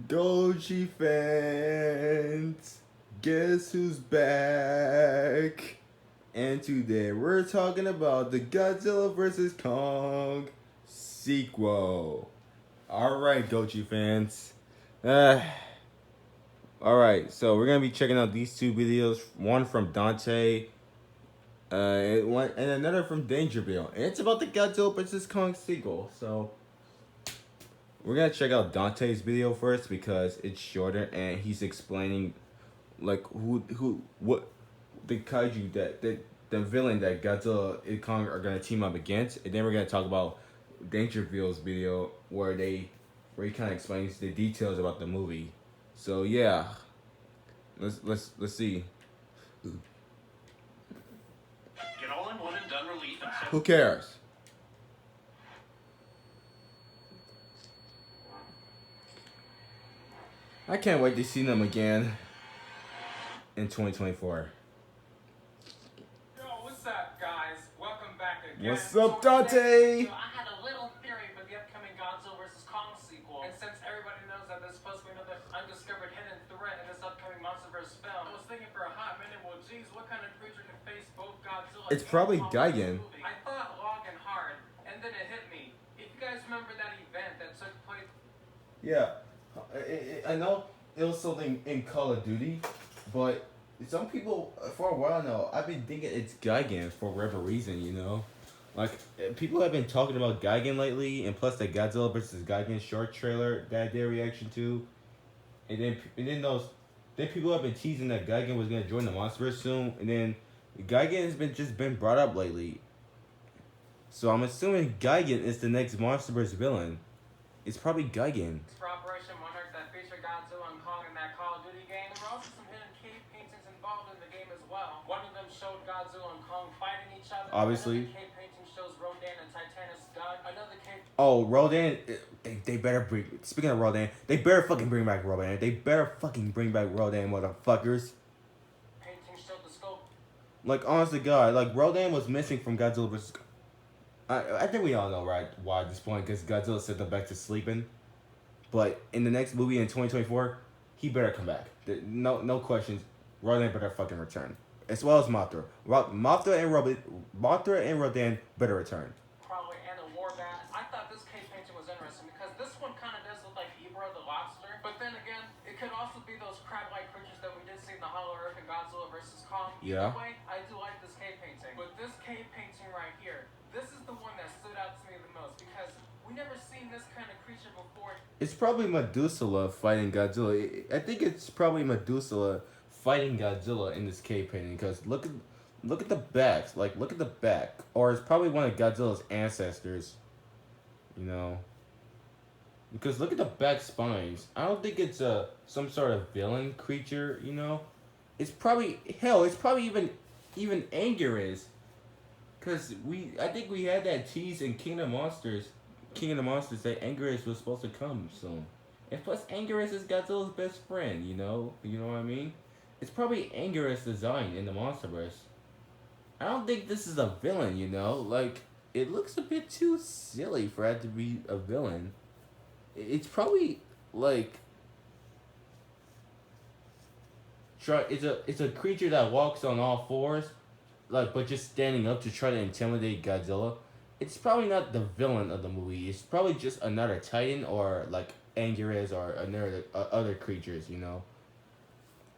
Doji fans, guess who's back? And today we're talking about the Godzilla vs. Kong sequel. Alright, Goji fans. Uh, Alright, so we're gonna be checking out these two videos. One from Dante, and another from Danger Bill. And it's about the Godzilla vs. Kong sequel. So we're gonna check out Dante's video first because it's shorter and he's explaining like what the kaiju that the villain that Godzilla and Kong are gonna team up against, and then we're gonna talk about Dangerfield's video where he kind of explains the details about the movie. So yeah, let's see. Get all in one and done relief and Who cares? I can't wait to see them again in 2024. Yo, what's up, guys? Welcome back again. What's up, Dante? I had a little theory for the upcoming Godzilla vs. Kong sequel, and since everybody knows that there's supposed to be another undiscovered hidden threat in this upcoming MonsterVerse film, I was thinking for a hot minute, well, geez, what kind of creature can face both Godzilla It's and probably Kong in Gigan. this movie? I thought long and hard, and then it hit me. If you guys remember that event that took place... Yeah, I know it was something in Call of Duty, but some people for a while now I've been thinking it's Gigan for whatever reason. Like people have been talking about Gigan lately, and plus the Godzilla vs. Gigan short trailer that I did reaction to, then people have been teasing that Gigan was gonna join the MonsterVerse soon, and then Gigan has been brought up lately. So I'm assuming Gigan is the next MonsterVerse villain. It's probably Gigan. For Operation Monarch that featured Godzilla and Kong in that Call of Duty game. There were also some hidden cave paintings involved in the game as well. One of them showed Godzilla and Kong fighting each other. Obviously. Another cave painting shows Rodan and Titanus gun. Another cave... Oh, Rodan, they better bring... Speaking of Rodan, they better fucking bring back Rodan. They better fucking bring back Rodan, motherfuckers. painting showed the scope. Like, honest to God, like, Rodan was missing from Godzilla vs. I think we all know, right, why at this point, because Godzilla sent them back to sleeping. But in the next movie in 2024, he better come back. No questions. Rodan better fucking return. As well as Mothra. Mothra and Rodan better return. Probably and a war bat. I thought this cave painting was interesting because this one kind of does look like Ibra the lobster. But then again, it could also be those crab-like creatures that we did see in the Hollow Earth and Godzilla vs. Kong. Yeah. Either way, I do like this cave painting. But this cave painting right here, this is the one that stood out to me the most because we never seen this kind of creature before. It's probably Medusa fighting Godzilla. I think it's probably Medusa fighting Godzilla in this cave painting because look at the backs. Like, look at the back. Or it's probably one of Godzilla's ancestors. Because look at the back spines. I don't think it's some sort of villain creature, It's probably, hell, it's probably even Anguirus. Because I think we had that tease in King of the Monsters that Anguirus was supposed to come soon. And plus Anguirus is Godzilla's best friend, you know what I mean? It's probably Anguirus' design in the MonsterVerse. I don't think this is a villain, Like, it looks a bit too silly for it to be a villain. It's probably like it's a creature that walks on all fours, like, but just standing up to try to intimidate Godzilla. It's probably not the villain of the movie. It's probably just another Titan or like Anguirus or another other creatures.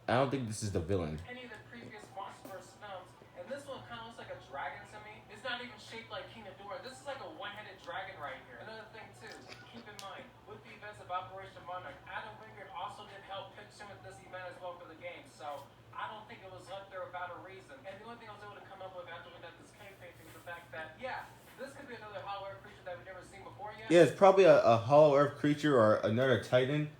I don't think this is the villain. Any of the previous MonsterVerse films, and this one kind of looks like a dragon to me. It's not even shaped like King Ghidorah. This is like a one-headed dragon right here. Another thing too, keep in mind, with the events of Operation Monarch, Adam Wingard also did help pitch him at this event as well for the game. So I don't think it was left there without a reason. And the only thing I was able to come up with after looking at this cave painting is the fact that, yeah, this could be another Hollow Earth creature that we've never seen before yet. Yeah, it's probably a Hollow Earth creature or another Titan.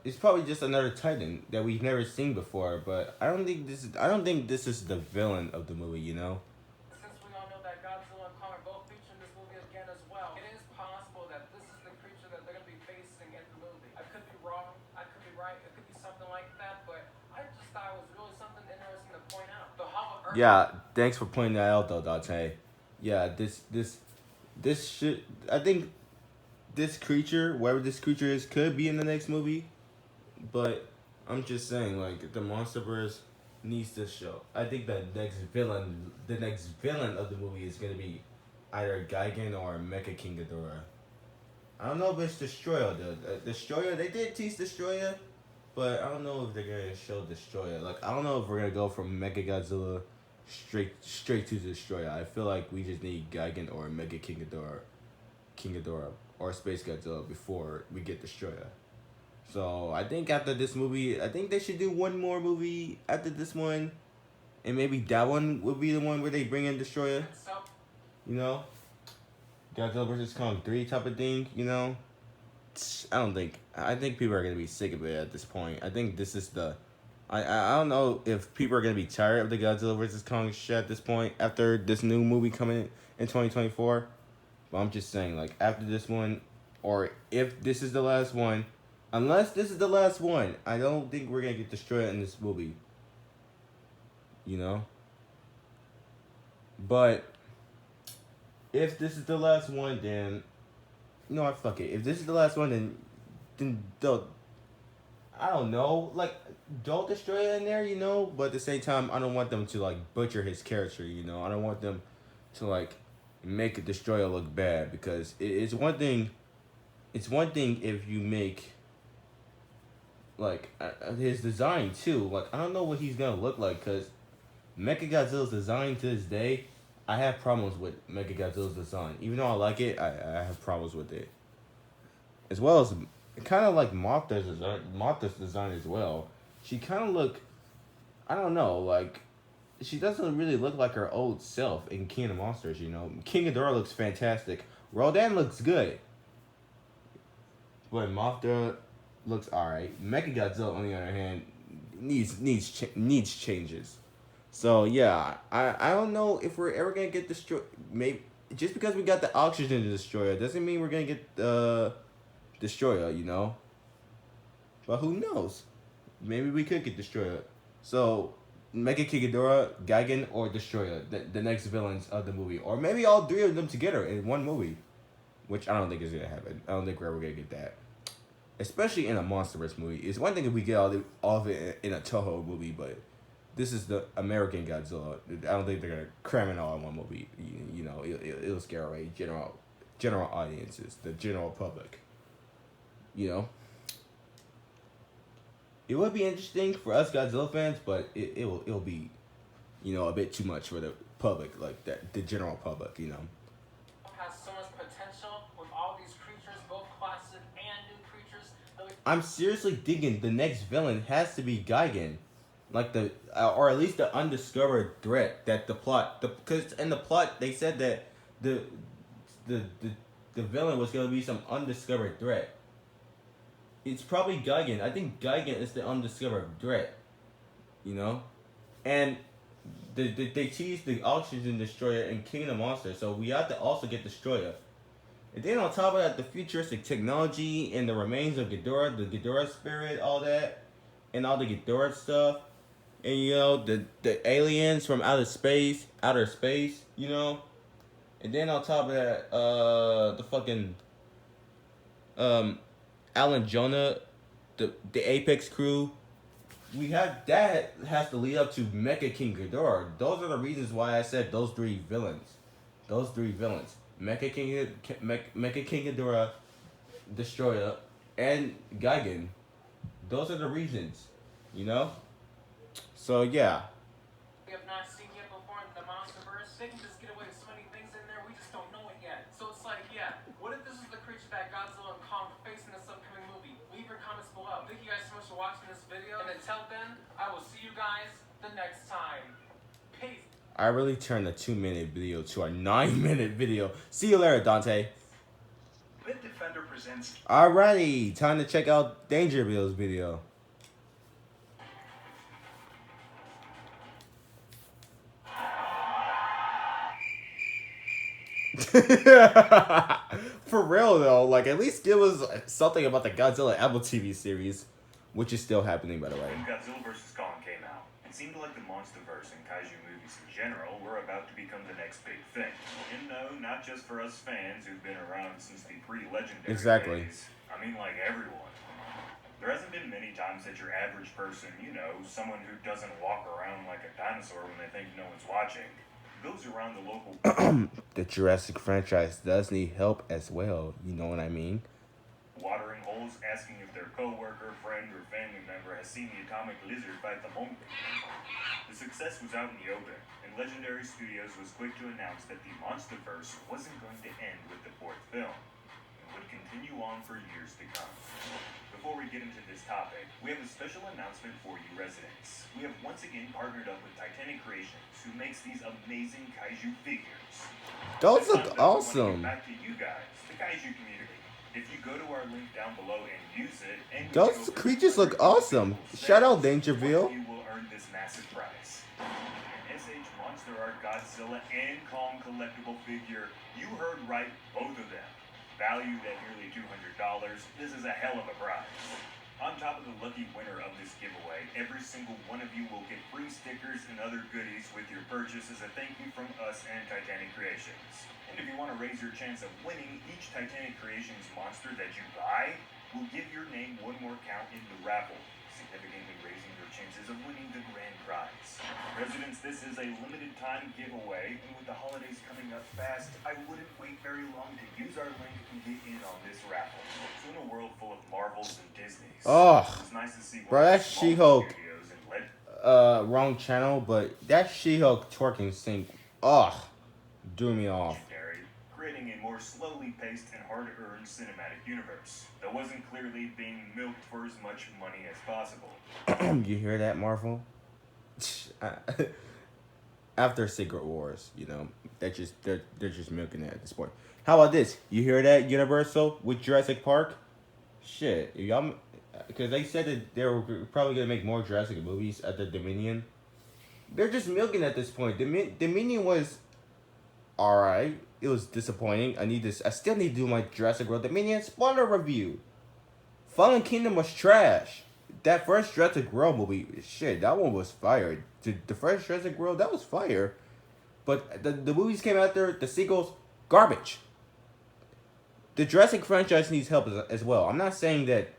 It's probably just another Titan that we've never seen before, but I don't think this is the villain of the movie, Since we all know that Godzilla and Kong are both featured in this movie again as well, it is possible that this is the creature that they're going to be facing in the movie. I could be wrong, I could be right, it could be something like that, but I just thought it was really something interesting to point out. The Hollow Earth... Yeah, thanks for pointing that out though, Dante. Yeah, this should, I think this creature, whatever this creature is, could be in the next movie. But I'm just saying, like, the MonsterVerse needs to show. I think the next villain of the movie is gonna be either Gigan or Mecha King Ghidorah. I don't know if it's Destroyer though. Destroyer, they did tease Destroyer, but I don't know if they're gonna show Destroyer. Like, I don't know if we're gonna go from Mecha Godzilla straight to Destroyer. I feel like we just need Gigan or Mecha King Ghidorah, or Space Godzilla before we get Destroyer. So I think after this movie, I think they should do one more movie after this one, and maybe that one would be the one where they bring in Destroyer. You know, Godzilla vs Kong 3 type of thing. You know, I think people are gonna be sick of it at this point. I think this is the. I don't know if people are gonna be tired of the Godzilla vs Kong shit at this point after this new movie coming in 2024. But I'm just saying, like, after this one, or if this is the last one. Unless this is the last one, I don't think we're gonna get Destroyer in this movie. You know? But if this is the last one, then fuck it. If this is the last one, then don't. I don't know. Like, don't Destroyer in there, you know? But at the same time, I don't want them to, like, butcher his character, you know? I don't want them to, like, make a Destroyer look bad, because it's one thing. It's one thing if you make, like, his design too. Like, I don't know what he's gonna look like, because Mechagodzilla's design to this day, I have problems with Mechagodzilla's design. Even though I like it, I have problems with it. As well as kind of like Mothra's design as well. She kind of look, I don't know, like, she doesn't really look like her old self in King of Monsters, you know. King Ghidorah looks fantastic. Rodan looks good. But Mothra looks alright. Mechagodzilla, on the other hand, needs changes. So yeah, I don't know if we're ever gonna get destroyed. Maybe just because we got the oxygen destroyer doesn't mean we're gonna get the destroyer, you know. But who knows? Maybe we could get destroyer. So Mecha King Ghidorah, Gigan, or Destroyer, the next villains of the movie, or maybe all three of them together in one movie, which I don't think is gonna happen. I don't think we're ever gonna get that. Especially in a MonsterVerse movie. It's one thing if we get all of it in a Toho movie, but this is the American Godzilla. I don't think they're gonna cram it all in one movie. You know, it'll scare away general audiences, the general public. You know, it would be interesting for us Godzilla fans, but it'll be, you know, a bit too much for the public, like that, the general public. You know. Has so much potential with all these creatures, both classic and new creatures. I'm seriously thinking the next villain has to be Gigan, like or at least the undiscovered threat that the plot, because in the plot they said that the villain was gonna be some undiscovered threat. It's probably Gigan. I think Gigan is the undiscovered threat, you know, and they teased the oxygen destroyer and King of Monsters, so we have to also get Destroyer. And then on top of that, the futuristic technology and the remains of Ghidorah, the Ghidorah spirit, all that, and all the Ghidorah stuff, and you know the aliens from outer space, you know, and then on top of that, the fucking Alan Jonah, the Apex crew. We have that has to lead up to Mecha King Ghidorah. Those are the reasons why I said those three villains. Mecha King Ghidorah, Destroyer, and Gigan. Those are the reasons, you know. So yeah. We have not seen yet before in the MonsterVerse. They can just get away with so many things in there. We just don't know it yet. So it's like, yeah, what if this is the creature that Godzilla and Kong face in this upcoming movie? Leave your comments below. Thank you guys so much for watching this video. And until then, I will see you guys the next time. Peace. I really turned a 2-minute video to a 9-minute video. See you later, Dante. Pit Defender presents. Alrighty, time to check out Danger Bill's video. For real though, like, at least give us something about the Godzilla Apple TV series, which is still happening, by the way. Godzilla vs Kong came out, and seemed like the monsterverse and kaiju movies in general were about to become the next big thing. And no, not just for us fans who've been around since the pre-legendary Exactly. days. I mean, like everyone. There hasn't been many times that your average person, someone who doesn't walk around like a dinosaur when they think no one's watching, goes around the local The Jurassic franchise does need help as well. You know what I mean? watering holes asking if their coworker, friend, or family member has seen the atomic lizard fight the monkey. The success was out in the open, and Legendary Studios was quick to announce that the Monsterverse wasn't going to end with the fourth film, and would continue on for years to come. Before we get into this topic, we have a special announcement for you residents. We have once again partnered up with Titanic Creations, who makes these amazing kaiju figures. Those This look time, though, we wanna awesome. get back to you guys, the kaiju community. If you go to our link down below and use it, and we Those go for creatures look 200 awesome. individual Shout out sales, Dangerville. one of you will earn this massive prize. An SH Monster Art Godzilla and Kong collectible figure. You heard right, both of them. Valued at nearly $200, this is a hell of a prize. On top of the lucky winner of this giveaway, every single one of you will get free stickers and other goodies with your purchase as a thank you from us and Titanic Creations. And if you want to raise your chance of winning each Titanic Creations monster that you buy, we'll give your name one more count in the raffle, significantly raising your chances of winning the grand prize. Residents, this is a limited time giveaway, and with the holidays coming up fast, I wouldn't wait very long to use our link and get in on this raffle. So in a world full of Marvels and Disneys, Oh, it's nice to see bro, one of that's the smaller She-Hulk. studios and let Wrong channel, but that She-Hulk twerking scene, do me off. legendary, creating a more slowly paced and hard-earned cinematic universe that wasn't clearly being milked for as much money as possible. You hear that, Marvel? After Secret Wars, they're just milking it at this point. How about this? You hear that, Universal, with Jurassic Park? Shit, y'all, because they said that they were probably gonna make more Jurassic movies at the Dominion. They're just milking at this point. Dominion was alright. It was disappointing. I still need to do my Jurassic World Dominion spoiler review. Fallen Kingdom was trash. That first Jurassic World movie, shit, that one was fire. The first Jurassic World, that was fire. But the movies came after, the sequels, garbage. The Jurassic franchise needs help as well. I'm not saying that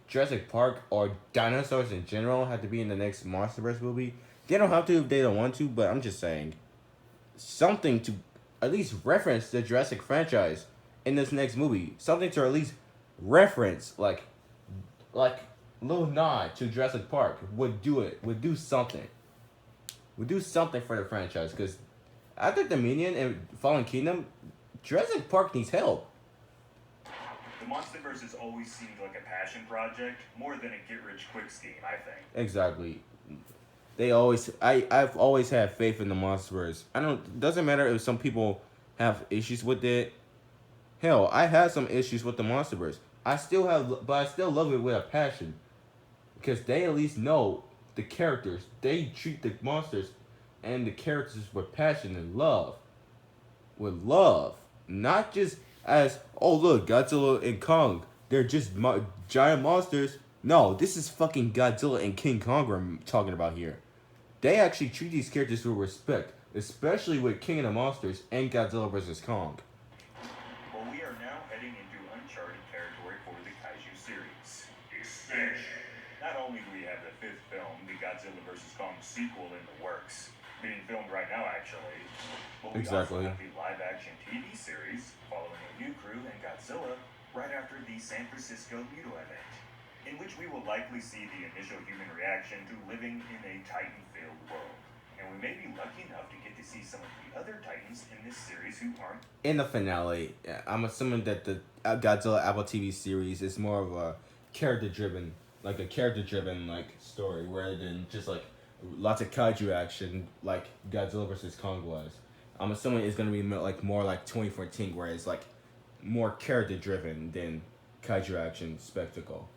Jurassic Park or dinosaurs in general have to be in the next MonsterVerse movie. They don't have to if they don't want to, but I'm just saying something to at least reference the Jurassic franchise in this next movie. Something to at least reference, like little nod to Jurassic Park would do something for the franchise, because after Dominion and Fallen Kingdom, Jurassic Park needs help. The Monsterverse has always seemed like a passion project, more than a get-rich-quick scheme, I think. Exactly. I've always had faith in the Monsterverse. Doesn't matter if some people have issues with it. Hell, I had some issues with the Monsterverse. I still love it with a passion. Because they at least know the characters. They treat the monsters and the characters with passion and love. With love. Not just as, oh look, Godzilla and Kong, they're just giant monsters. No, this is fucking Godzilla and King Kong we're talking about here. They actually treat these characters with respect, especially with King of the Monsters and Godzilla vs. Kong. Well, we are now heading into uncharted territory for the Kaiju series. Expansion. Not only do we have the fifth film, the Godzilla vs. Kong sequel, in the works, being filmed right now actually, but we Exactly. also have the live-action TV series following a new crew and Godzilla right after the San Francisco Muto event, in which we will likely see the initial human reaction to living in a Titan-filled world. And we may be lucky enough to get to see some of the other Titans in this series who aren't In the finale, I'm assuming that the Godzilla Apple TV series is more of a character-driven story, rather than just like lots of kaiju action like Godzilla vs. Kong was. I'm assuming it's gonna be more like 2014, where it's like more character-driven than kaiju action spectacle.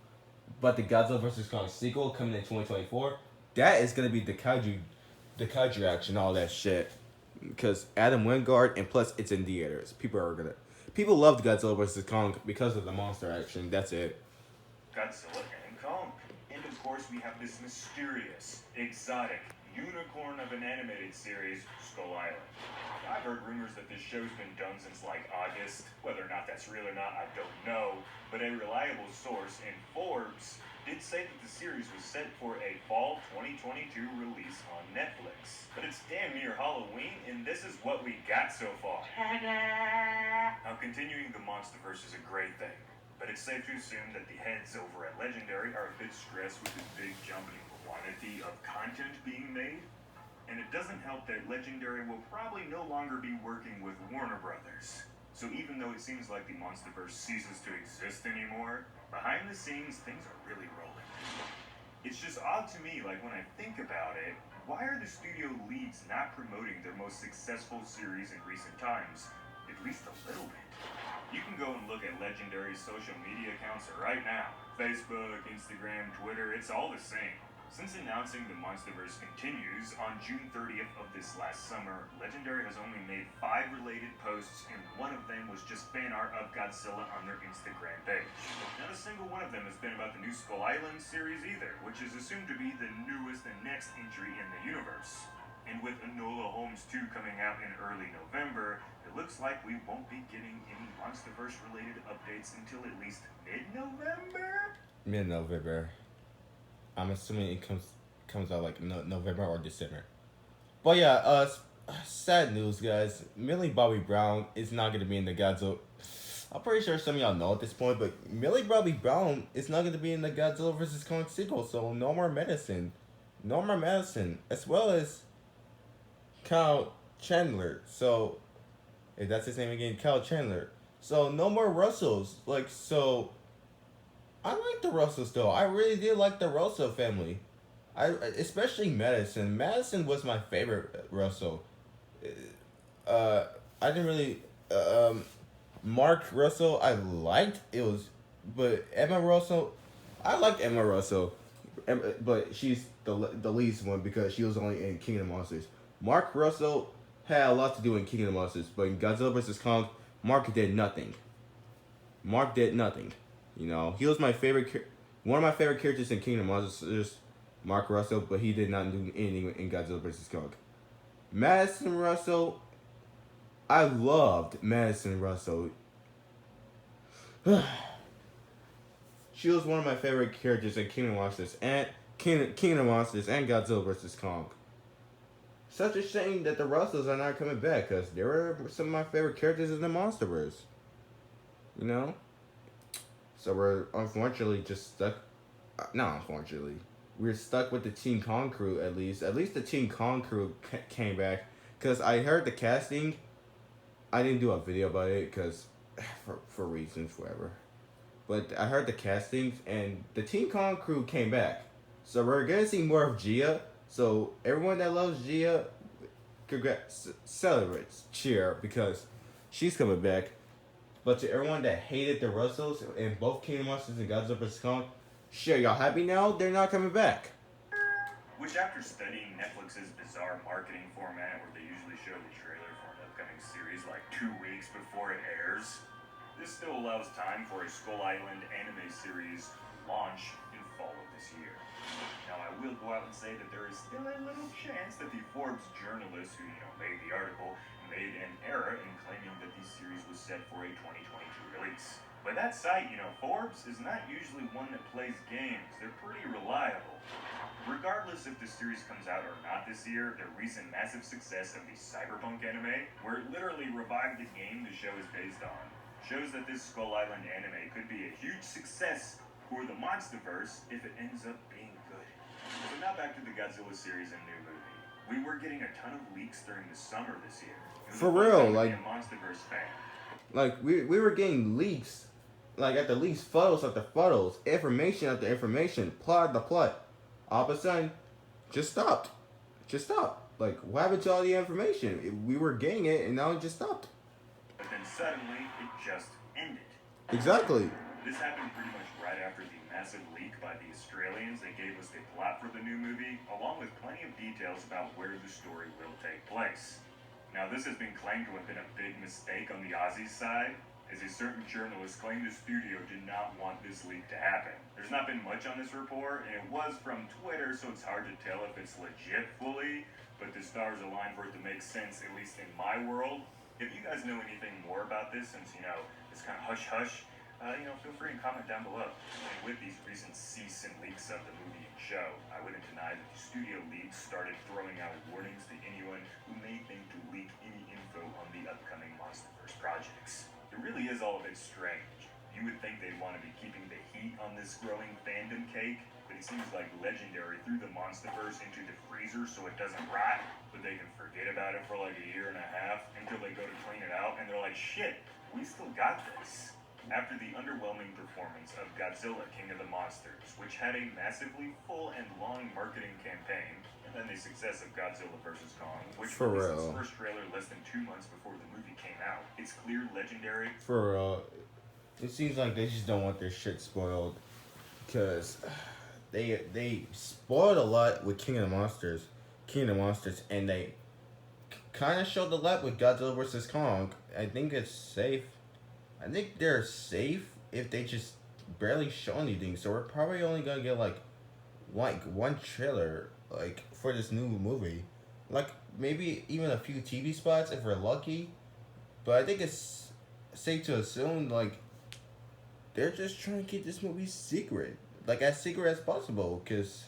But the Godzilla vs. Kong sequel coming in 2024, that is gonna be the kaiju action, all that shit. Because Adam Wingard, and plus it's in theaters. People loved Godzilla vs. Kong because of the monster action. That's it. Godzilla and Kong. And of course, we have this mysterious, exotic, unicorn of an animated series, Skull Island. I've heard rumors that this show's been done since like August. Whether or not that's real or not, I don't know. But a reliable source in Forbes did say that the series was set for a fall 2022 release on Netflix. But it's damn near Halloween, and this is what we got so far. Now, continuing the MonsterVerse is a great thing, but it's safe to assume that the heads over at Legendary are a bit stressed with this big jump in quantity of content being made. And it doesn't help that Legendary will probably no longer be working with Warner Brothers. So even though it seems like the MonsterVerse ceases to exist anymore, behind the scenes, things are really rolling. It's just odd to me, like when I think about it, why are the studio leads not promoting their most successful series in recent times? At least a little bit. You can go and look at Legendary's social media accounts right now. Facebook, Instagram, Twitter, it's all the same. Since announcing the MonsterVerse continues on June 30th of this last summer, Legendary has only made 5 related posts, and one of them was just fan art of Godzilla on their Instagram page. Not a single one of them has been about the new Skull Island series either, which is assumed to be the newest and next entry in the universe. And with Enola Holmes 2 coming out in early November, it looks like we won't be getting any MonsterVerse related updates until at least mid-November? Mid-November. I'm assuming it comes out like November or December. But yeah, sad news, guys. Millie Bobby Brown is not gonna be in the Godzilla. I'm pretty sure some of y'all know at this point, but Millie Bobby Brown is not gonna be in the Godzilla vs Kong sequel. So no more medicine, as well as Kyle Chandler. So if that's his name again, Kyle Chandler. So no more Russells. I like the Russells though. I really did like the Russell family. Especially Madison. Madison was my favorite Russell. I didn't really Mark Russell I liked but Emma Russell I liked Emma Russell. But she's the least one because she was only in King of the Monsters. Mark Russell had a lot to do in King of the Monsters, but in Godzilla vs Kong, Mark did nothing. You know, he was one of my favorite characters in King of the Monsters, Mark Russell, but he did not do anything in Godzilla vs Kong. Madison Russell, I loved Madison Russell. She was one of my favorite characters in King of the Monsters and Godzilla vs Kong. Such a shame that the Russells are not coming back, because they were some of my favorite characters in the MonsterVerse. You know? So we're unfortunately just stuck. Not unfortunately. We're stuck with the Team Kong crew at least. At least the Team Kong crew came back. Because I heard the casting. I didn't do a video about it because for reasons, whatever. But I heard the castings and the Team Kong crew came back. So we're going to see more of Gia. So everyone that loves Gia, congrats, celebrates, cheer, because she's coming back. But to everyone that hated the Russells in both Kingdom Monsters and Godzilla vs Kong, sure, y'all happy now? They're not coming back. Which, after studying Netflix's bizarre marketing format where they usually show the trailer for an upcoming series like 2 weeks before it airs, this still allows time for a Skull Island anime series launch in fall of this year. Now, I will go out and say that there is still a little chance that the Forbes journalist who, made the article made an error in claiming that the series was set for a 2022 release. But that site, Forbes is not usually one that plays games. They're pretty reliable. Regardless if the series comes out or not this year, the recent massive success of the Cyberpunk anime, where it literally revived the game the show is based on, shows that this Skull Island anime could be a huge success for the MonsterVerse if it ends up being good. So now back to the Godzilla series and new movie. We were getting a ton of leaks during the summer this year. For real, like a MonsterVerse fan. Like we were getting leaks, like at the leaks, photos after photos, information after information, plot after plot. All of a sudden, just stopped. Like, what happened to all the information? We were getting it, and now it just stopped. But then suddenly, it just ended. Exactly. This happened pretty much right after the massive leak by the Australians that gave us the plot for the new movie, along with plenty of details about where the story will take place. Now, this has been claimed to have been a big mistake on the Aussies side, as a certain journalist claimed the studio did not want this leak to happen. There's not been much on this report, and it was from Twitter, so it's hard to tell if it's legit fully, but the stars align for it to make sense, at least in my world. If you guys know anything more about this, since, it's kind of hush-hush, feel free and comment down below. And with these recent cease and leaks of the movie and show, I wouldn't deny that the studio leaks started throwing out warnings to anyone who may think to leak any info on the upcoming MonsterVerse projects. It really is all a bit strange. You would think they'd want to be keeping the heat on this growing fandom cake, but it seems like Legendary threw the MonsterVerse into the freezer so it doesn't rot, but they can forget about it for like a year and a half until they go to clean it out, and they're like, shit, we still got this. After the underwhelming performance of Godzilla King of the Monsters, which had a massively full and long marketing campaign, and then the success of Godzilla vs. Kong, which For released real. its first trailer less than 2 months before the movie came out, it's clear Legendary For it seems like they just don't want their shit spoiled, because they spoiled a lot with King of the Monsters, and they kind of showed a lot with Godzilla vs. Kong. I think it's safe. I think they're safe if they just barely show anything. So we're probably only gonna get like one trailer for this new movie, like maybe even a few TV spots if we're lucky. But I think it's safe to assume they're just trying to keep this movie secret, as secret as possible. Cause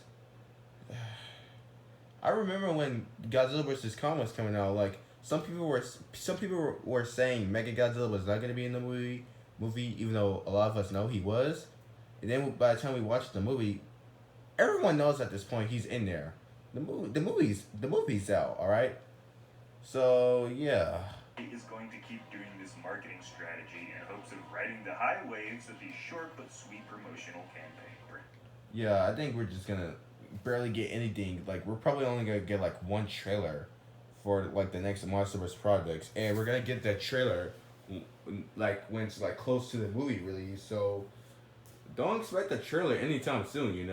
I remember when Godzilla vs. Kong was coming out, some people were saying Mechagodzilla was not gonna be in the movie, even though a lot of us know he was. And then by the time we watched the movie, everyone knows at this point he's in there. The movie's out, all right. So yeah, is going to keep doing this marketing strategy in hopes of riding the high waves of the short but sweet promotional campaign. yeah. I think we're just gonna barely get anything. We're probably only gonna get one trailer for the next MonsterVerse projects, and we're gonna get that trailer when it's close to the movie release. So don't expect a trailer anytime soon.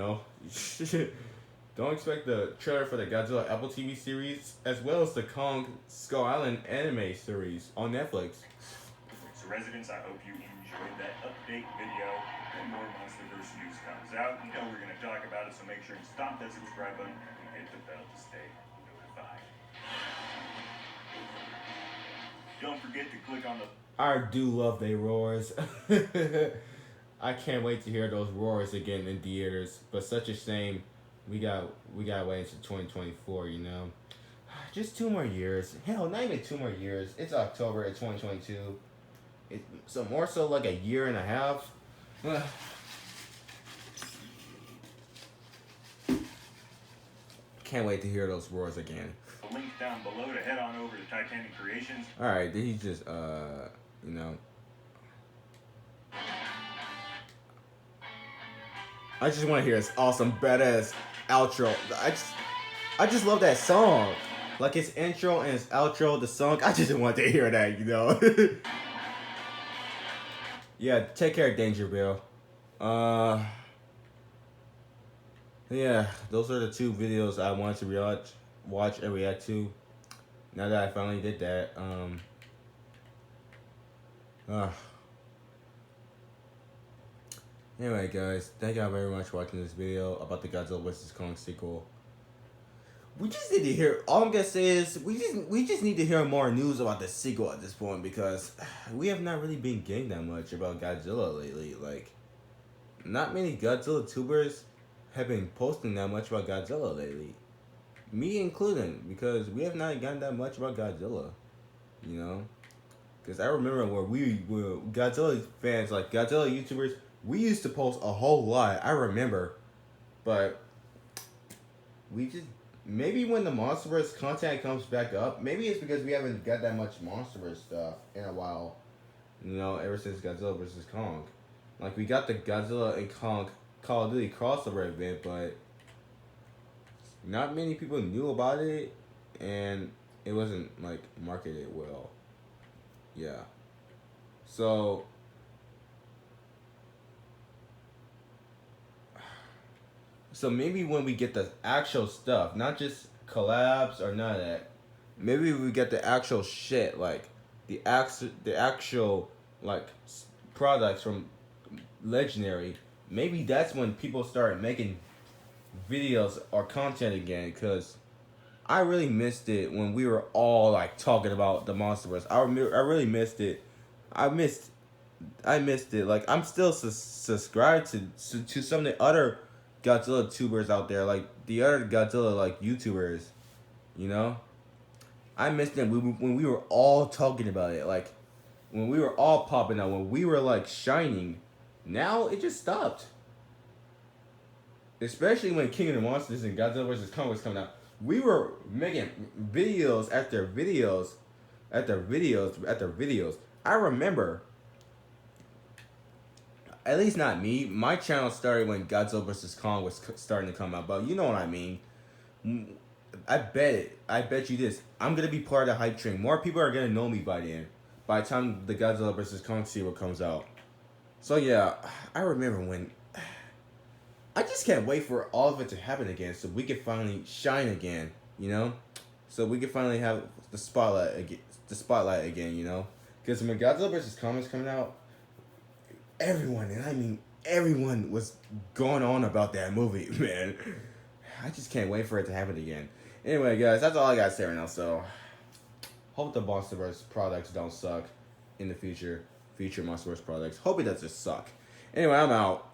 Don't expect the trailer for the Godzilla Apple TV series, as well as the Kong Skull Island anime series on Netflix. So residents, I hope you enjoyed that update video. When more MonsterVerse news comes out, we're going to talk about it, so make sure you stomp that subscribe button and hit the bell to stay notified. Don't forget to click on the... I do love they roars. I can't wait to hear those roars again in theaters. But such a shame, we got wait until 2024. Just 2 more years. Hell, not even 2 more years. It's October of 2022. So more so a year and a half. Can't wait to hear those roars again. link down below to head on over to Titanic Creations. Alright, did he just, I just want to hear his awesome, badass outro. I just love that song. His intro and his outro, the song. I just want to hear that, Yeah, take care, Danger Bill. Yeah, those are the 2 videos I wanted to watch and react to. Now that I finally did that, Anyway, guys, thank y'all very much for watching this video about the Godzilla vs. Kong sequel. We just need to hear. All I'm gonna say is we just need to hear more news about the sequel at this point, because we have not really been getting that much about Godzilla lately. Not many Godzilla tubers have been posting that much about Godzilla lately. Me including, because we have not gotten that much about Godzilla. Because I remember where we were Godzilla fans, Godzilla YouTubers, we used to post a whole lot. I remember, but we just. Maybe when the MonsterVerse content comes back up, maybe it's because we haven't got that much MonsterVerse stuff in a while. Ever since Godzilla vs. Kong. We got the Godzilla and Kong Call of Duty crossover event, but not many people knew about it, and it wasn't, marketed well. Yeah. So... So maybe when we get the actual stuff, not just collabs or none of that, maybe we get the actual shit, the actual like products from Legendary, maybe that's when people start making videos or content again. Cause I really missed it when we were all like talking about the MonsterVerse. I really missed it. I missed it. Like I'm still subscribed to some of the other Godzilla tubers out there, like the other Godzilla like YouTubers. You know, I missed them when we were all talking about it. Like when we were all popping out, when we were like shining. Now it just stopped. Especially when King of the Monsters and Godzilla vs Kong was coming out, we were making videos after videos after videos after videos. I remember, at least not me. My channel started when Godzilla vs Kong was starting to come out, but you know what I mean. I bet you this. I'm gonna be part of the hype train. More people are gonna know me by then. By the time the Godzilla vs Kong sequel comes out. So yeah, I remember when. I just can't wait for all of it to happen again, so we can finally shine again. You know, so we can finally have the spotlight again. The spotlight again. You know, because when Godzilla vs Kong was coming out, everyone, and I mean everyone, was going on about that movie, man. I just can't wait for it to happen again. Anyway, guys, that's all I got to say right now. So, hope the MonsterVerse products don't suck in the future. Future MonsterVerse products. Hope it doesn't suck. Anyway, I'm out.